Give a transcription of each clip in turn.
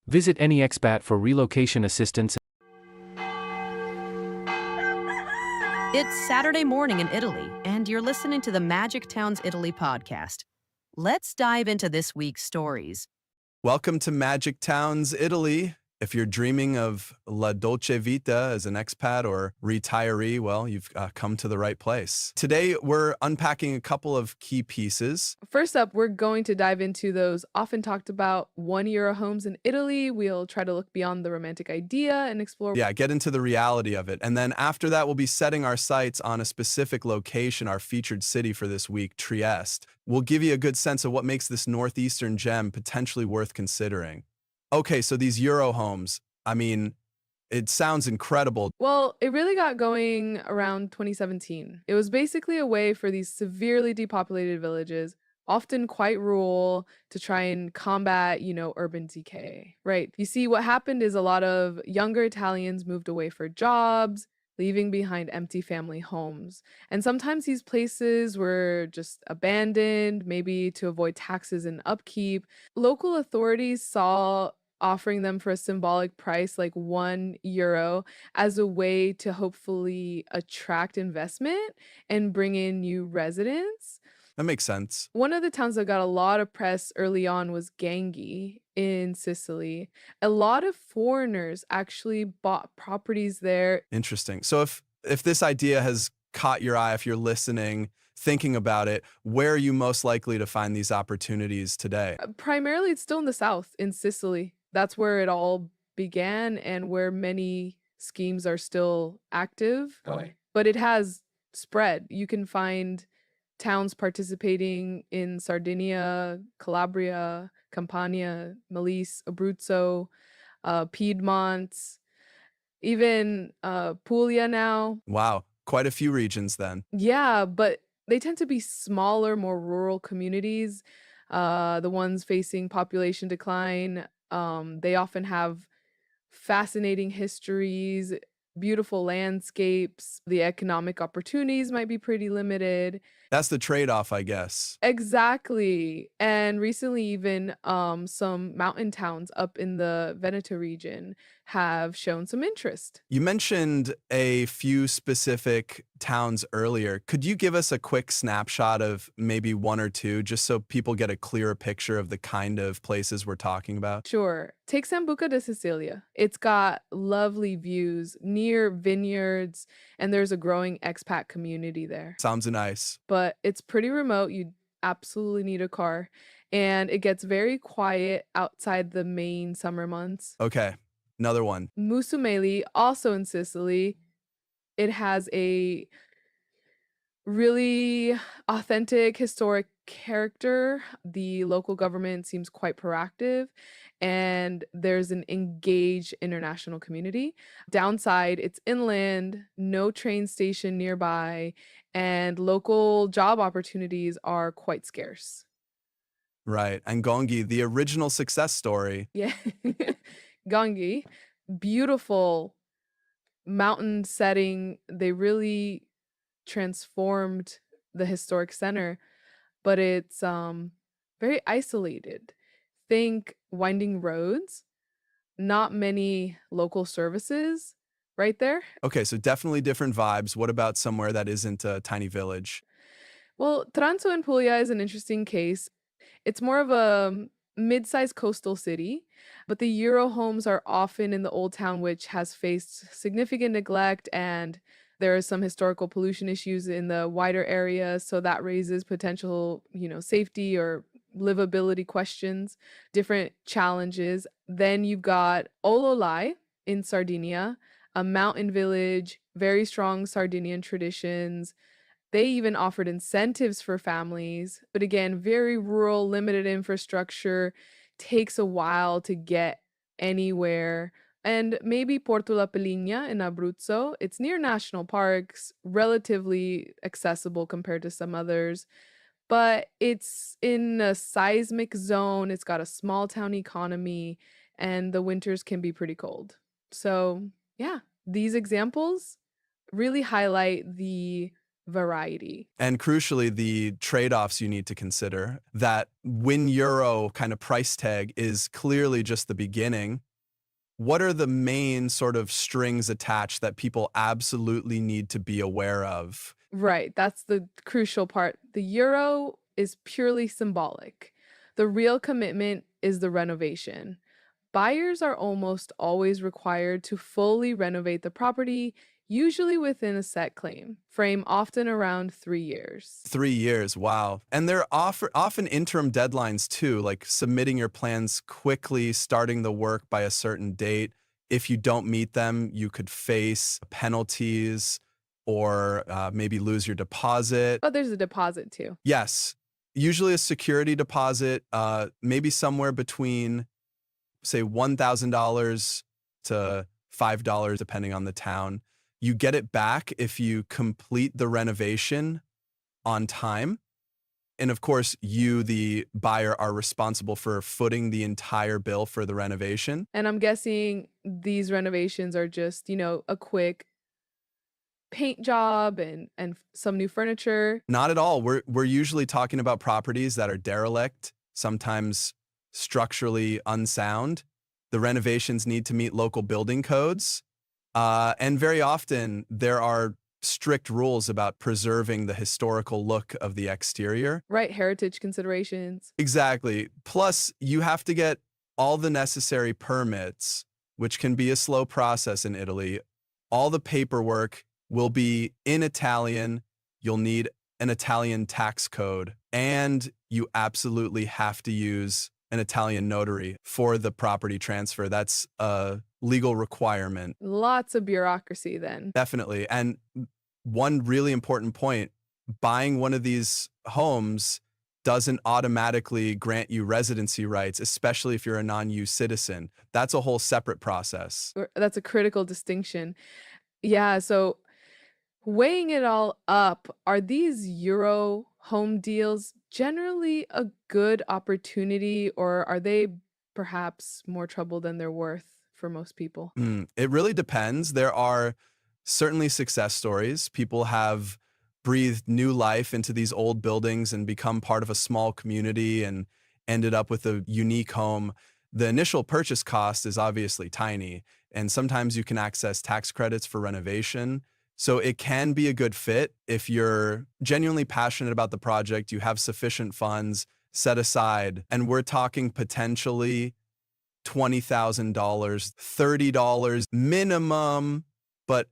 Visit AnyExpat for relocation assistance. It's Saturday morning in Italy, and you're listening to the Magic Towns Italy podcast. Let's dive into this week's stories. Welcome to Magic Towns, Italy. If you're dreaming of la dolce vita as an expat or retiree, well, you've come to the right place. Today, we're unpacking a couple of key pieces. First up, we're going to dive into those often talked about €1 homes in Italy. We'll try to look beyond the romantic idea and explore. Yeah, get into the reality of it. And then after that, we'll be setting our sights on a specific location, our featured city for this week, Trieste. We'll give you a good sense of what makes this northeastern gem potentially worth considering. Okay, so these Euro homes, I mean, it sounds incredible. Well, it really got going around 2017. It was basically a way for these severely depopulated villages, often quite rural, to try and combat, urban decay, right? You see, what happened is a lot of younger Italians moved away for jobs, leaving behind empty family homes. And sometimes these places were just abandoned, maybe to avoid taxes and upkeep. Local authorities saw offering them for a symbolic price like €1 as a way to hopefully attract investment and bring in new residents. That makes sense. One of the towns that got a lot of press early on was Gangi in Sicily. A lot of foreigners actually bought properties there. Interesting. So if this idea has caught your eye, if you're listening, thinking about it, where are you most likely to find these opportunities today? Primarily, it's still in the south, in Sicily. That's where it all began and where many schemes are still active. Okay. But it has spread. You can find towns participating in Sardinia, Calabria, Campania, Molise, Abruzzo, Piedmont, even Puglia now. Wow, quite a few regions then. Yeah, but they tend to be smaller, more rural communities, the ones facing population decline. They often have fascinating histories, beautiful landscapes. The economic opportunities might be pretty limited. That's the trade-off, I guess. Exactly. And recently, even some mountain towns up in the Veneto region have shown some interest. You mentioned a few specific towns earlier. Could you give us a quick snapshot of maybe one or two, just so people get a clearer picture of the kind of places we're talking about? Sure. Take Sambuca de Sicilia. It's got lovely views near vineyards, and there's a growing expat community there. Sounds nice. But it's pretty remote. You absolutely need a car. And it gets very quiet outside the main summer months. Okay, another one. Musumeli, also in Sicily, it has a really authentic historic character. The local government seems quite proactive, and there's an engaged international community. Downside, it's inland, no train station nearby, and local job opportunities are quite scarce. Right, and Gongi, the original success story. Yeah. Gangi, beautiful mountain setting. They really transformed the historic center, but it's very isolated. Think winding roads, not many local services right there. Okay, so definitely different vibes. What about somewhere that isn't a tiny village? Well, Taranto in Puglia is an interesting case. It's more of a mid-sized coastal city, but the Euro homes are often in the old town, which has faced significant neglect, and there are some historical pollution issues in the wider area, so that raises potential, safety or livability questions, different challenges. Then you've got Ololai in Sardinia, a mountain village, very strong Sardinian traditions. They even offered incentives for families, but again, very rural, limited infrastructure, takes a while to get anywhere. And maybe Porto La Peligna in Abruzzo. It's near national parks, relatively accessible compared to some others, but it's in a seismic zone. It's got a small town economy, and the winters can be pretty cold. So, yeah, these examples really highlight the variety. And crucially, the trade-offs you need to consider, that win euro kind of price tag is clearly just the beginning. What are the main sort of strings attached that people absolutely need to be aware of? Right, that's the crucial part. The euro is purely symbolic. The real commitment is the renovation. Buyers are almost always required to fully renovate the property, usually within a set claim frame, often around 3 years. 3 years, wow. And there are often interim deadlines too, like submitting your plans quickly, starting the work by a certain date. If you don't meet them, you could face penalties or maybe lose your deposit. But there's a deposit too. Yes, usually a security deposit, maybe somewhere between, say, $1,000 to $5, depending on the town. You get it back if you complete the renovation on time. And of course, you, the buyer, are responsible for footing the entire bill for the renovation. And I'm guessing these renovations are just, a quick paint job and some new furniture. Not at all. We're usually talking about properties that are derelict, sometimes structurally unsound. The renovations need to meet local building codes. And very often, there are strict rules about preserving the historical look of the exterior. Right, heritage considerations. Exactly. Plus, you have to get all the necessary permits, which can be a slow process in Italy. All the paperwork will be in Italian. You'll need an Italian tax code, and you absolutely have to use an Italian notary for the property transfer. That's a legal requirement. Lots of bureaucracy then. Definitely. And one really important point, buying one of these homes doesn't automatically grant you residency rights, especially if you're a non-EU citizen. That's a whole separate process. That's a critical distinction. Yeah, so weighing it all up, are these Euro home deals generally a good opportunity, or are they perhaps more trouble than they're worth for most people? It really depends. There are certainly success stories. People have breathed new life into these old buildings and become part of a small community and ended up with a unique home. The initial purchase cost is obviously tiny, and sometimes you can access tax credits for renovation. So it can be a good fit if you're genuinely passionate about the project, you have sufficient funds set aside, and we're talking potentially $20,000, $30 minimum, but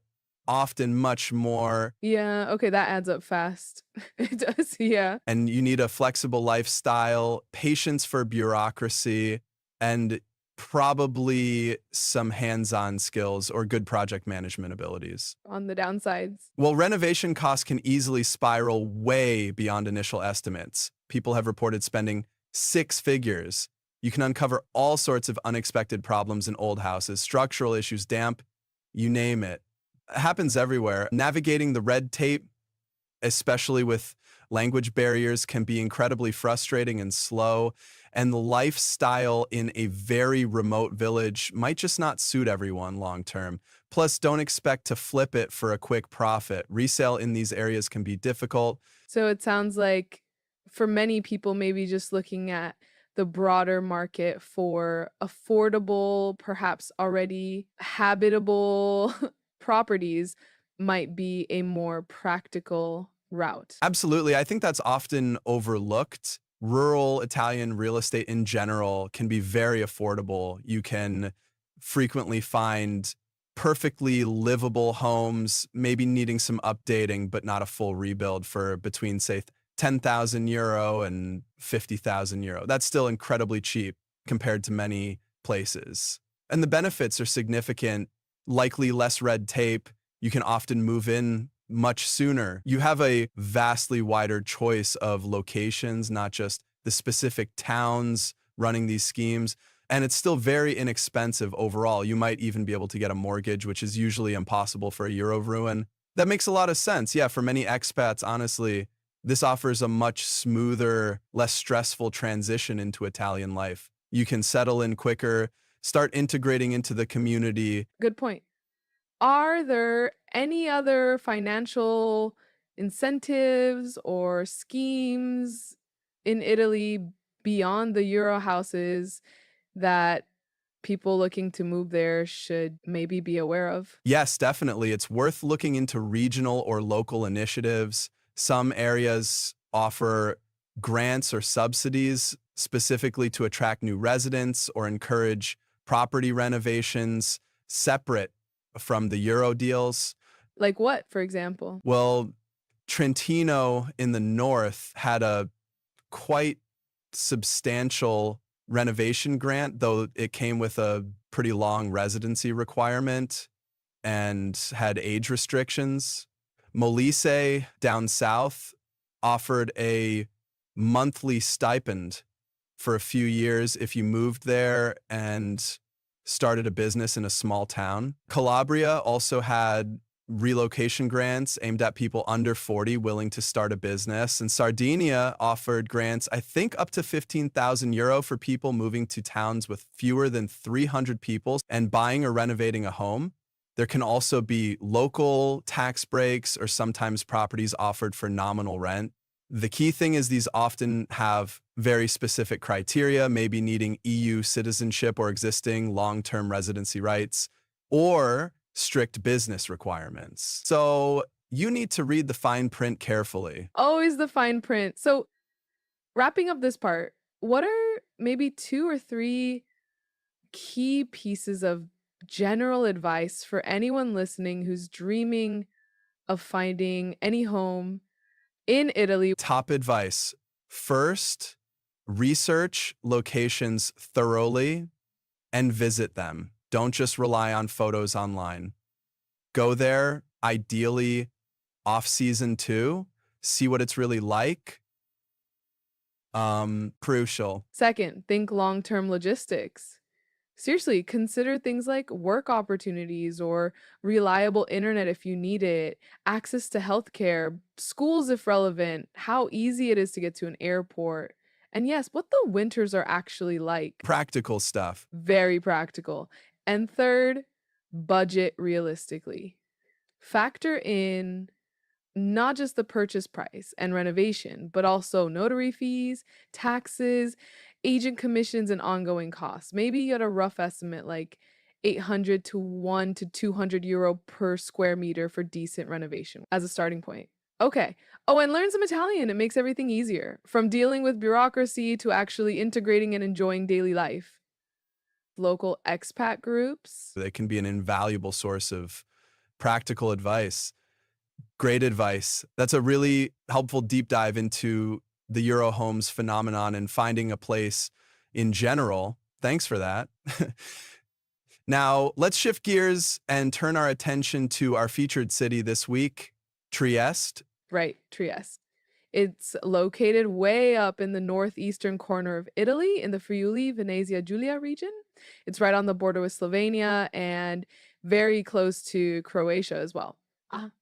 often much more. Yeah, okay, that adds up fast. It does, yeah. And you need a flexible lifestyle, patience for bureaucracy, and probably some hands-on skills or good project management abilities. On the downsides. Well, renovation costs can easily spiral way beyond initial estimates. People have reported spending six figures. You can uncover all sorts of unexpected problems in old houses, structural issues, damp, you name it. It happens everywhere. Navigating the red tape, especially with language barriers, can be incredibly frustrating and slow. And the lifestyle in a very remote village might just not suit everyone long term. Plus, don't expect to flip it for a quick profit. Resale in these areas can be difficult. So it sounds like for many people, maybe just looking at the broader market for affordable, perhaps already habitable properties might be a more practical route. Absolutely. I think that's often overlooked. Rural Italian real estate in general can be very affordable. You can frequently find perfectly livable homes, maybe needing some updating, but not a full rebuild, for between, say, 10,000 euro and 50,000 euro. That's still incredibly cheap compared to many places. And the benefits are significant, likely less red tape. You can often move in much sooner. You have a vastly wider choice of locations, not just the specific towns running these schemes. And it's still very inexpensive overall. You might even be able to get a mortgage, which is usually impossible for a Euro ruin. That makes a lot of sense. Yeah, for many expats, honestly, this offers a much smoother, less stressful transition into Italian life. You can settle in quicker, start integrating into the community. Good point. Are there any other financial incentives or schemes in Italy beyond the Euro houses that people looking to move there should maybe be aware of? Yes, definitely. It's worth looking into regional or local initiatives. Some areas offer grants or subsidies specifically to attract new residents or encourage property renovations separate from the Euro deals. Like what, for example? Well, Trentino in the north had a quite substantial renovation grant, though it came with a pretty long residency requirement and had age restrictions. Molise down south offered a monthly stipend for a few years if you moved there and started a business in a small town. Calabria also had relocation grants aimed at people under 40 willing to start a business. And Sardinia offered grants, I think, up to 15,000 euro for people moving to towns with fewer than 300 people and buying or renovating a home. There can also be local tax breaks or sometimes properties offered for nominal rent. The key thing is these often have very specific criteria, maybe needing EU citizenship or existing long-term residency rights, or strict business requirements. So you need to read the fine print carefully. Always the fine print. So, wrapping up this part, what are maybe two or three key pieces of general advice for anyone listening who's dreaming of finding any home in Italy? Top advice. First, research locations thoroughly and visit them. Don't just rely on photos online. Go there, ideally off season too. See what it's really like. Crucial. Second, think long term logistics. Seriously, consider things like work opportunities or reliable internet if you need it, access to healthcare, schools if relevant, how easy it is to get to an airport. And yes, what the winters are actually like. Practical stuff. Very practical. And third, budget realistically. Factor in not just the purchase price and renovation, but also notary fees, taxes, agent commissions, and ongoing costs. Maybe you get a rough estimate like 800 to 1 to 200 euro per square meter for decent renovation as a starting point. Okay. Oh, and learn some Italian. It makes everything easier. From dealing with bureaucracy to actually integrating and enjoying daily life. Local expat groups. They can be an invaluable source of practical advice. Great advice. That's a really helpful deep dive into the Euro homes phenomenon and finding a place in general. Thanks for that. Now, let's shift gears and turn our attention to our featured city this week, Trieste. Right, Trieste. It's located way up in the northeastern corner of Italy in the Friuli Venezia Giulia region. It's right on the border with Slovenia and very close to Croatia as well.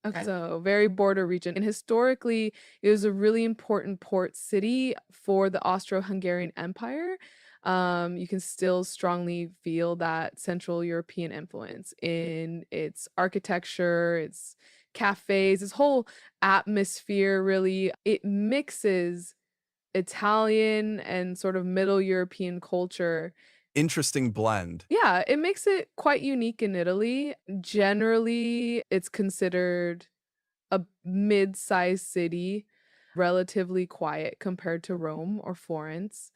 Okay. So, very border region. And historically, it was a really important port city for the Austro-Hungarian Empire. You can still strongly feel that Central European influence in its architecture, its cafes, its whole atmosphere, really. It mixes Italian and sort of Middle European culture. Interesting blend. Yeah, it makes it quite unique in Italy. Generally, it's considered a mid-sized city, relatively quiet compared to Rome or Florence,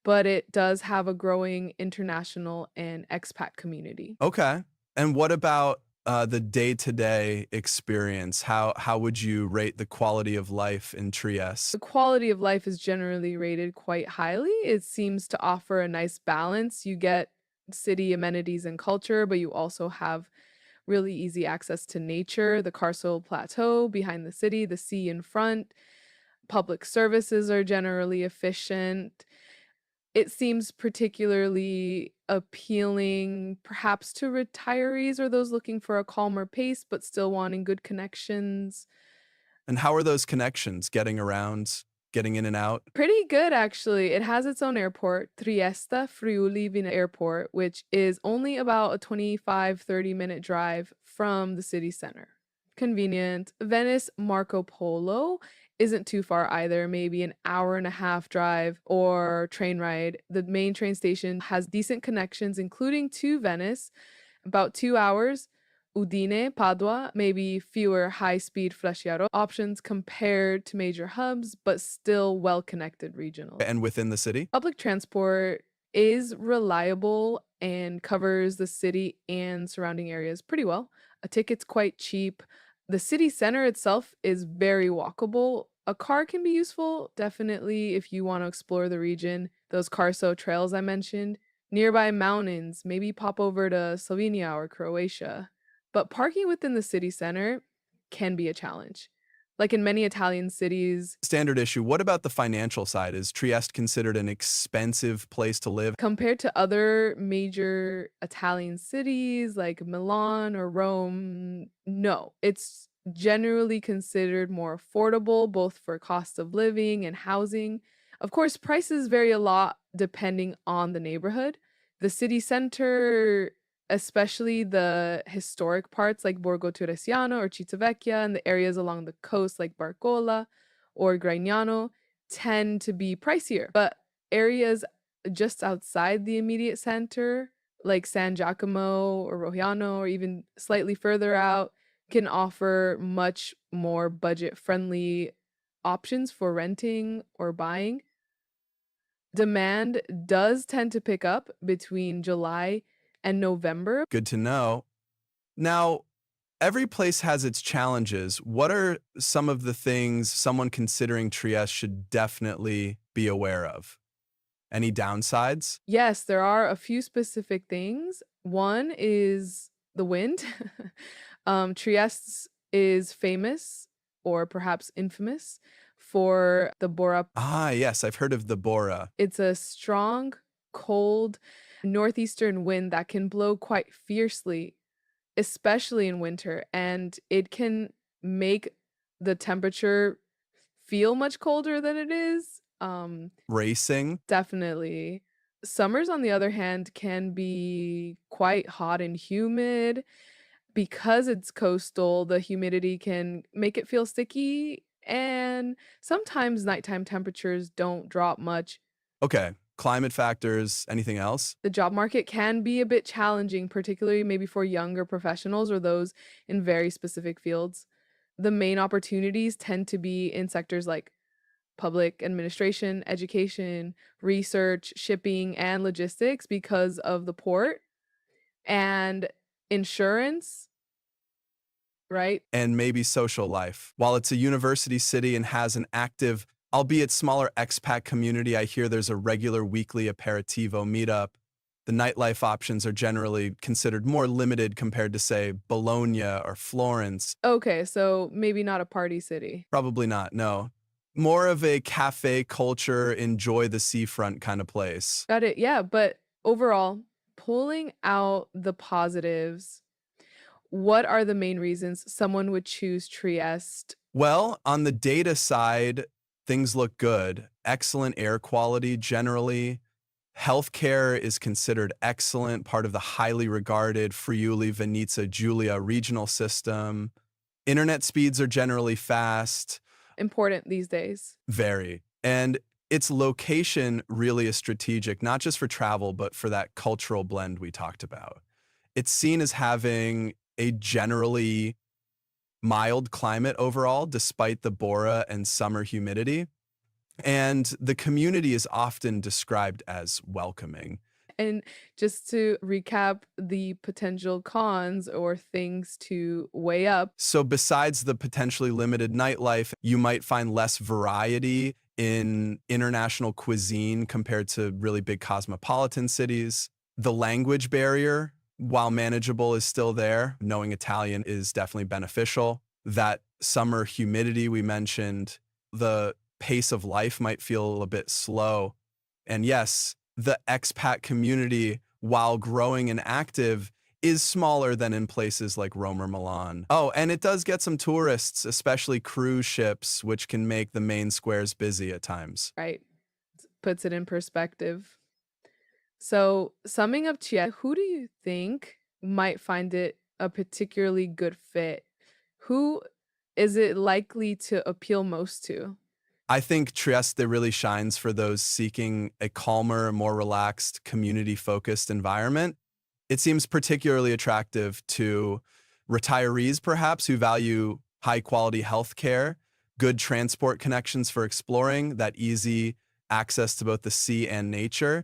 but it does have a growing international and expat community. Okay. And what about the day-to-day experience? How would you rate the quality of life in Trieste? The quality of life is generally rated quite highly. It seems to offer a nice balance. You get city amenities and culture, but you also have really easy access to nature, the Carso Plateau behind the city, the sea in front. Public services are generally efficient. It seems particularly appealing, perhaps to retirees or those looking for a calmer pace, but still wanting good connections. And how are those connections getting around, getting in and out? Pretty good, actually. It has its own airport, Trieste Friuli Vina Airport, which is only about a 25-30 minute drive from the city center. Convenient. Venice Marco Polo isn't too far either, maybe an hour and a half drive or train ride. The main train station has decent connections, including to Venice, about 2 hours. Udine, Padua, maybe fewer high speed Flasciaro options compared to major hubs, but still well connected regionals. And within the city? Public transport is reliable and covers the city and surrounding areas pretty well. A ticket's quite cheap. The city center itself is very walkable. A car can be useful, definitely, if you want to explore the region. Those Carso trails I mentioned. Nearby mountains, maybe pop over to Slovenia or Croatia. But parking within the city center can be a challenge. Like in many Italian cities, Standard issue. What about the financial side? Is Trieste considered an expensive place to live? compared to other major Italian cities like Milan or Rome, no. It's generally considered more affordable, both for cost of living and housing. Of course, prices vary a lot depending on the neighborhood. The city center, especially the historic parts like Borgo Turesiano or Civitavecchia, and the areas along the coast like Barcola or Gragnano, tend to be pricier. But areas just outside the immediate center, like San Giacomo or Rogliano, or even slightly further out, can offer much more budget friendly options for renting or buying. Demand does tend to pick up between July and November. Good to know. Now, every place has its challenges. What are some of the things someone considering Trieste should definitely be aware of? Any downsides? Yes, there are a few specific things. One is the wind. Trieste is famous, or perhaps infamous, for the Bora. Ah, yes, I've heard of the Bora. It's a strong, cold, northeastern wind that can blow quite fiercely, especially in winter, and it can make the temperature feel much colder than it is. Racing? Definitely. Summers, on the other hand, can be quite hot and humid. Because it's coastal, the humidity can make it feel sticky, and sometimes nighttime temperatures don't drop much. Okay, climate factors, anything else? The job market can be a bit challenging, particularly maybe for younger professionals or those in very specific fields. The main opportunities tend to be in sectors like public administration, education, research, shipping, and logistics because of the port and insurance, right? And maybe social life. While it's a university city and has an active, albeit smaller expat community, I hear there's a regular weekly aperitivo meetup. The nightlife options are generally considered more limited compared to, say, Bologna or Florence. Okay, so maybe not a party city. Probably not, no. More of a cafe culture, enjoy the seafront kind of place. Got it. Yeah, but overall, pulling out the positives, what are the main reasons someone would choose Trieste? Well, on the data side, things look good. Excellent air quality generally. Healthcare is considered excellent, part of the highly regarded Friuli Venezia Giulia regional system. Internet speeds are generally fast, Important these days. very. And its location really is strategic, not just for travel, but for that cultural blend we talked about. It's seen as having a generally mild climate overall, despite the Bora and summer humidity. And the community is often described as welcoming. And just to recap the potential cons or things to weigh up, So besides the potentially limited nightlife, you might find less variety in international cuisine compared to really big cosmopolitan cities. The language barrier, while manageable, is still there. Knowing Italian is definitely beneficial. That summer humidity we mentioned, the pace of life might feel a bit slow. And yes, the expat community, while growing and active, is smaller than in places like Rome or Milan. Oh, and it does get some tourists, especially cruise ships, which can make the main squares busy at times. right? Puts it in perspective. So, summing up Chia, who do you think might find it a particularly good fit? Who is it likely to appeal most to? I think Trieste really shines for those seeking a calmer, more relaxed, community-focused environment. It seems particularly attractive to retirees, perhaps, who value high-quality healthcare, good transport connections for exploring, that easy access to both the sea and nature,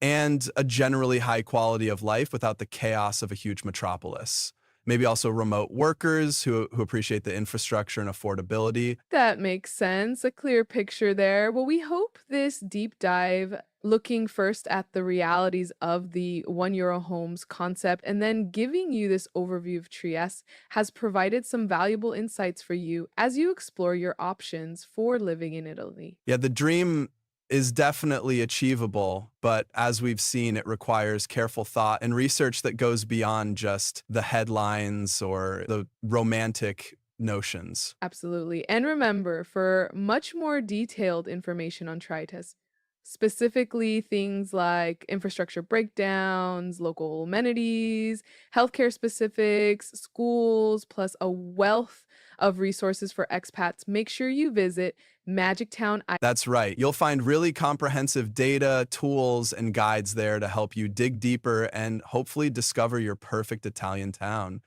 and a generally high quality of life without the chaos of a huge metropolis. Maybe also remote workers who appreciate the infrastructure and affordability. That makes sense. A clear picture there. Well, we hope this deep dive, looking first at the realities of the €1 homes concept and then giving you this overview of Trieste, has provided some valuable insights for you as you explore your options for living in Italy. Yeah, the dream is definitely achievable, but as we've seen, it requires careful thought and research that goes beyond just the headlines or the romantic notions. Absolutely. And remember, for much more detailed information on Tritus, specifically things like infrastructure breakdowns, local amenities, healthcare specifics, schools, plus a wealth of resources for expats, make sure you visit Magic Town. That's right. You'll find really comprehensive data, tools, and guides there to help you dig deeper and hopefully discover your perfect Italian town.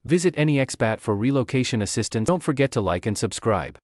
Visit AnyExpat for relocation assistance. Don't forget to like and subscribe.